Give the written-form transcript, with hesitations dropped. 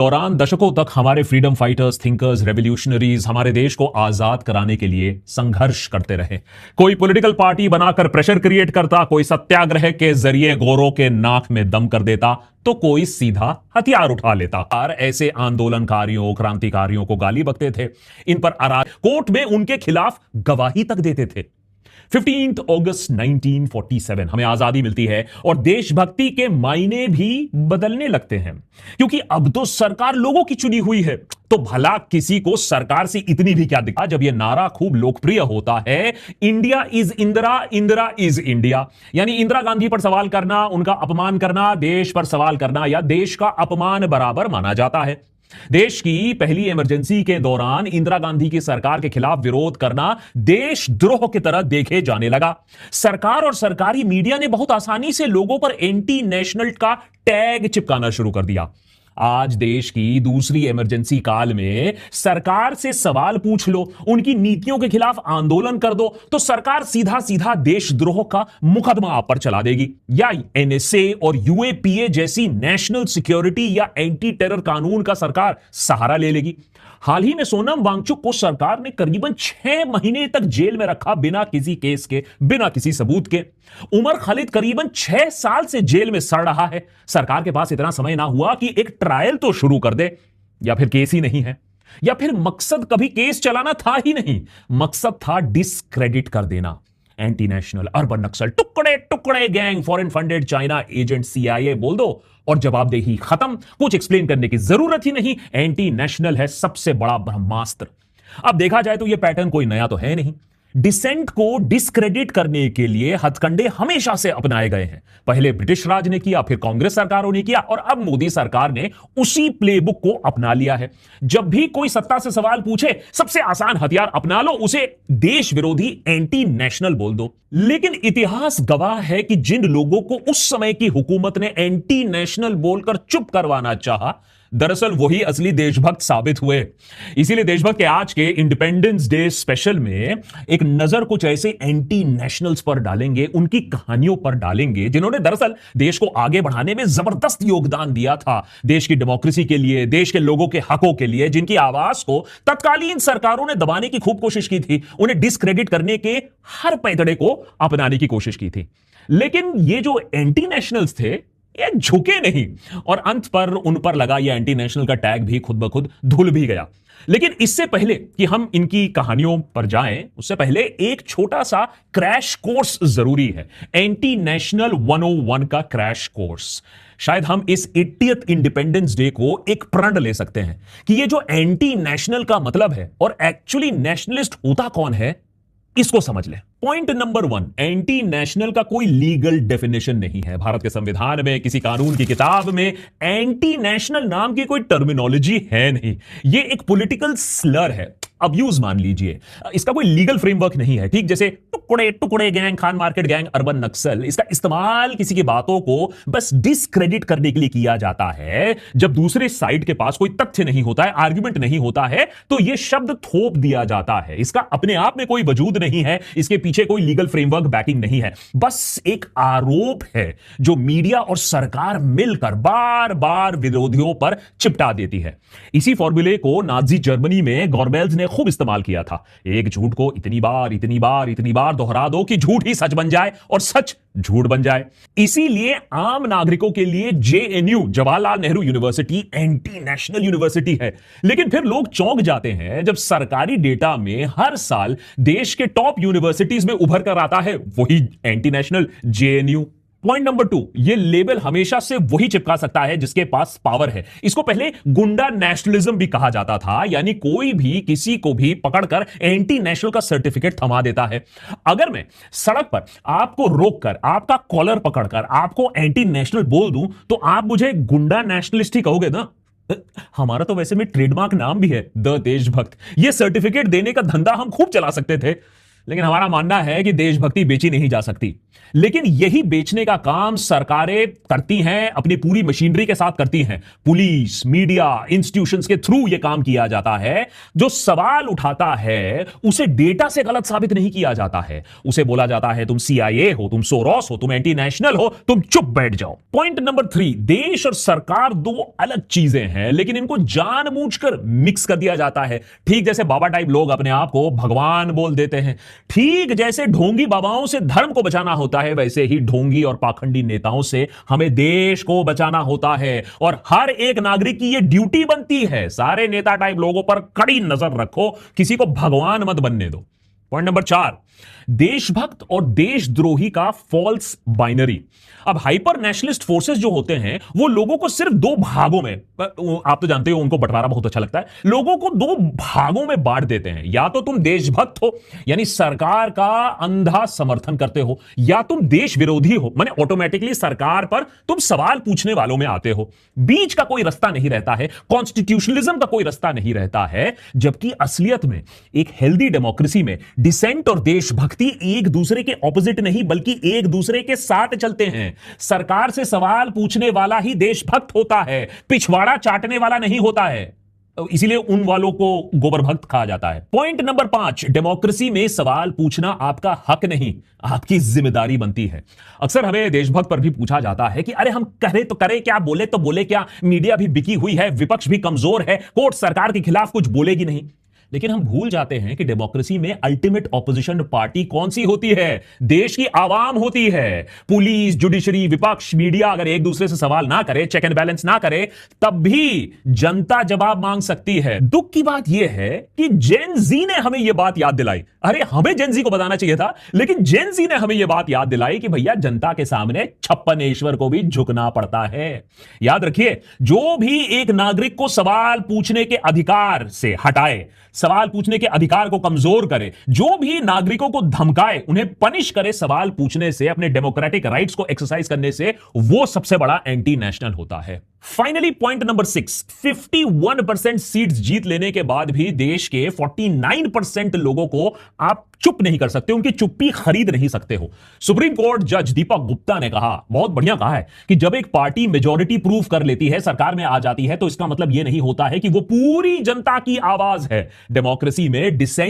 दौरान दशकों तक हमारे फ्रीडम फाइटर्स, थिंकर्स, रेवोल्यूशनरीज हमारे देश को आजाद कराने के लिए संघर्ष करते रहे। कोई पॉलिटिकल पार्टी बनाकर प्रेशर क्रिएट करता, कोई सत्याग्रह के जरिए गोरों के नाक में दम कर देता, तो कोई सीधा हथियार उठा लेता। और ऐसे आंदोलनकारियों, क्रांतिकारियों को गाली बकते थे, इन पर कोर्ट में उनके खिलाफ गवाही तक देते थे। 15 अगस्त 1947 हमें आजादी मिलती है और देशभक्ति के मायने भी बदलने लगते हैं, क्योंकि अब तो सरकार लोगों की चुनी हुई है। तो भला किसी को सरकार से इतनी भी क्या दिक्कत जब यह नारा खूब लोकप्रिय होता है, India is Indira, Indira is India. यानी इंदिरा गांधी पर सवाल करना, उनका अपमान करना, देश पर सवाल करना या देश का अपमान बराबर माना जाता है। देश की पहली इमरजेंसी के दौरान इंदिरा गांधी की सरकार के खिलाफ विरोध करना देशद्रोह की तरह देखे जाने लगा। सरकार और सरकारी मीडिया ने बहुत आसानी से लोगों पर एंटी नेशनल का टैग चिपकाना शुरू कर दिया। आज देश की दूसरी इमरजेंसी काल में सरकार से सवाल पूछ लो, उनकी नीतियों के खिलाफ आंदोलन कर दो, तो सरकार सीधा सीधा देशद्रोह का मुकदमा आप पर चला देगी, या एनएसए और यूएपीए जैसी नेशनल सिक्योरिटी या एंटी टेरर कानून का सरकार सहारा ले लेगी। हाल ही में सोनम वांगचुक को सरकार ने करीबन 6 महीने तक जेल में रखा, बिना किसी केस के, बिना किसी सबूत के। उमर खालिद करीबन 6 साल से जेल में सड़ रहा है। सरकार के पास इतना समय ना हुआ कि एक ट्रायल तो शुरू कर दे, या फिर केस ही नहीं है, या फिर मकसद कभी केस चलाना था ही नहीं, मकसद था डिस्क्रेडिट कर देना। एंटी नेशनल, अर्बन नक्सल, टुकड़े टुकड़े gang, foreign funded China agent, CIA बोल दो और जवाबदेही खत्म। कुछ एक्सप्लेन करने की जरूरत ही नहीं। एंटी नेशनल है सबसे बड़ा ब्रह्मास्त्र। अब देखा जाए तो यह पैटर्न कोई नया तो है नहीं। डिसेंट को डिस्क्रेडिट करने के लिए हथकंडे हमेशा से अपनाए गए हैं। पहले ब्रिटिश राज ने किया, फिर कांग्रेस सरकारों ने किया और अब मोदी सरकार ने उसी प्लेबुक को अपना लिया है। जब भी कोई सत्ता से सवाल पूछे, सबसे आसान हथियार अपना लो, उसे देश विरोधी एंटी नेशनल बोल दो। लेकिन इतिहास गवाह है कि जिन लोगों को उस समय की हुकूमत ने एंटी नेशनल बोलकर चुप करवाना चाहा, दरअसल वही असली देशभक्त साबित हुए। इसीलिए देशभक्त के आज के इंडिपेंडेंस डे स्पेशल में एक नजर कुछ ऐसे एंटी नेशनल्स पर डालेंगे, उनकी कहानियों पर डालेंगे, जिन्होंने दरअसल देश को आगे बढ़ाने में जबरदस्त योगदान दिया था। देश की डेमोक्रेसी के लिए, देश के लोगों के हकों के लिए, जिनकी आवाज को तत्कालीन सरकारों ने दबाने की खूब कोशिश की थी, उन्हें डिस्क्रेडिट करने के हर पैतड़े को अपनाने की कोशिश की थी। लेकिन ये जो एंटी नेशनल्स थे, ये झुके नहीं और अंत पर उन पर लगा ये एंटी नेशनल का टैग भी खुद ब खुद धुल भी गया। लेकिन इससे पहले कि हम इनकी कहानियों पर जाएं, उससे पहले एक छोटा सा क्रैश कोर्स जरूरी है। एंटी नेशनल 101 का क्रैश कोर्स। शायद हम इस 80th इंडिपेंडेंस डे को एक प्रण ले सकते हैं कि ये जो एंटी नेशनल का मतलब है और एक्चुअली नेशनलिस्ट होता कौन है, इसको समझ लें। पॉइंट नंबर 1, एंटी नेशनल का कोई लीगल डेफिनेशन नहीं है। भारत के संविधान में, किसी कानून की किताब में एंटी नेशनल नाम की कोई टर्मिनोलॉजी है नहीं। यह एक पॉलिटिकल स्लर है, अब्यूज मान लीजिए। इसका कोई लीगल फ्रेमवर्क नहीं है। ठीक जैसे टुकड़े टुकड़े gang, Khan Market gang, urban Naxal, इसका इस्तेमाल किसी की बातों को बस डिस्क्रेडिट करने के लिए किया जाता है। जब दूसरे साइड के पास कोई तथ्य नहीं होता है, आर्गुमेंट नहीं होता है, तो यह शब्द थोप दिया जाता है। इसका अपने आप में कोई वजूद नहीं है, इसके पीछे कोई लीगल फ्रेमवर्क बैकिंग नहीं है। बस एक आरोप है जो मीडिया और सरकार मिलकर बार बार विरोधियों पर चिपटा देती है। इसी फॉर्मूले को नाजी जर्मनी में गॉर्बेल्स ने खूब इस्तेमाल किया था। एक झूठ को इतनी बार दोहरा दो कि झूठ ही सच बन जाए और सच झूठ बन जाए। इसीलिए आम नागरिकों के लिए JNU, Jawaharlal Nehru university, anti national university है। लेकिन फिर लोग चौंक जाते हैं जब सरकारी डेटा में हर साल देश के टॉप यूनिवर्सिटीज में उभर कर आता है वही anti national, JNU. Point number 2, यह लेबल हमेशा से वही चिपका सकता है जिसके पास पावर है। इसको पहले गुंडा नेशनलिज्म भी कहा जाता था, यानी कोई भी किसी को भी पकड़कर एंटी नेशनल का सर्टिफिकेट थमा देता है। अगर मैं सड़क पर आपको रोककर, आपका कॉलर पकड़कर आपको एंटी नेशनल बोल दूं, तो आप मुझे गुंडा नेशनलिस्ट ही कहोगे ना। हमारा तो वैसे में ट्रेडमार्क नाम भी है, द देशभक्त। यह सर्टिफिकेट देने का धंधा हम खूब चला सकते थे। लेकिन हमारा मानना है कि देशभक्ति बेची नहीं जा सकती। लेकिन यही बेचने का काम सरकारें करती हैं, अपनी पूरी मशीनरी के साथ करती हैं। पुलिस, मीडिया, इंस्टीट्यूशंस के थ्रू यह काम किया जाता है। जो सवाल उठाता है उसे डेटा से गलत साबित नहीं किया जाता है। उसे बोला जाता है तुम CIA हो, तुम सोरोस हो, तुम एंटी नेशनल हो, तुम चुप बैठ जाओ। पॉइंट नंबर 3, देश और सरकार दो अलग चीजें हैं, लेकिन इनको जानबूझकर मिक्स कर दिया जाता है। ठीक जैसे बाबा टाइप लोग अपने आप को भगवान बोल देते हैं, ठीक जैसे ढोंगी बाबाओं से धर्म को बचाना होता है, वैसे ही ढोंगी और पाखंडी नेताओं से हमें देश को बचाना होता है। और हर एक नागरिक की यह ड्यूटी बनती है। सारे नेता टाइप लोगों पर कड़ी नजर रखो, किसी को भगवान मत बनने दो। पॉइंट नंबर 4, देशभक्त और देशद्रोही का फॉल्स बाइनरी। अब हाइपर नेशनलिस्ट फोर्सेस जो होते हैं वो लोगों को सिर्फ दो भागों में, आप तो जानते हो उनको बंटवारा बहुत अच्छा लगता है, लोगों को दो भागों में बांट देते हैं। या तो तुम देशभक्त हो यानी सरकार का अंधा समर्थन करते हो, या तुम देश विरोधी हो माने ऑटोमेटिकली सरकार पर तुम सवाल पूछने वालों में आते हो। बीच का कोई रास्ता नहीं रहता है, कॉन्स्टिट्यूशनलिज्म का कोई रास्ता नहीं रहता है। जबकि असलियत में एक हेल्दी डेमोक्रेसी में डिसेंट और देशभक्ति एक दूसरे के ऑपोजिट नहीं बल्कि एक दूसरे के साथ चलते हैं। सरकार से सवाल पूछने वाला ही देशभक्त होता है, पिछवाड़ा चाटने वाला नहीं होता है। इसीलिए उन वालों को गोबर भक्त कहा जाता है। पॉइंट नंबर 5, डेमोक्रेसी में सवाल पूछना आपका हक नहीं, आपकी जिम्मेदारी बनती है। अक्सर हमें देशभक्त पर भी पूछा जाता है कि अरे हम करें तो करें क्या, बोले तो बोले क्या, मीडिया भी बिकी हुई है, विपक्ष भी कमजोर है, कोर्ट सरकार के खिलाफ कुछ बोलेगी नहीं। लेकिन हम भूल जाते हैं कि डेमोक्रेसी में अल्टीमेट ऑपोजिशन पार्टी कौन सी होती है? देश की आवाम होती है। पुलिस, जुडिशरी, विपक्ष, मीडिया अगर एक दूसरे से सवाल ना करे, चेक एंड बैलेंस ना करे, तब भी जनता जवाब मांग सकती है। दुख की बात यह है कि जेन जी ने हमें यह बात याद दिलाई। अरे हमें जेन जी को बताना चाहिए था, लेकिन जेन जी ने हमें यह बात याद दिलाई कि भैया जनता के सामने छप्पनेश्वर को भी झुकना पड़ता है। याद रखिए, जो भी एक नागरिक को सवाल पूछने के अधिकार से हटाए, सवाल पूछने के अधिकार को कमजोर करे, जो भी नागरिकों को धमकाए, उन्हें पनिश करे सवाल पूछने से, अपने डेमोक्रेटिक राइट्स को एक्सरसाइज करने से, वो सबसे बड़ा एंटी नेशनल होता है। फाइनली पॉइंट नंबर 6, 51% सीट्स जीत लेने के बाद भी देश के 49% लोगों को आप चुप नहीं कर सकते, उनकी चुप्पी खरीद नहीं सकते हो। सुप्रीम कोर्ट जज दीपक गुप्ता ने कहा, बहुत बढ़िया कहा है, कि जब एक पार्टी मेजॉरिटी प्रूव कर लेती है, सरकार में आ जाती है, तो इसका मतलब यह नहीं होता है कि वो पूरी जनता की आवाज है। डेमोक्रेसी में डिसेंट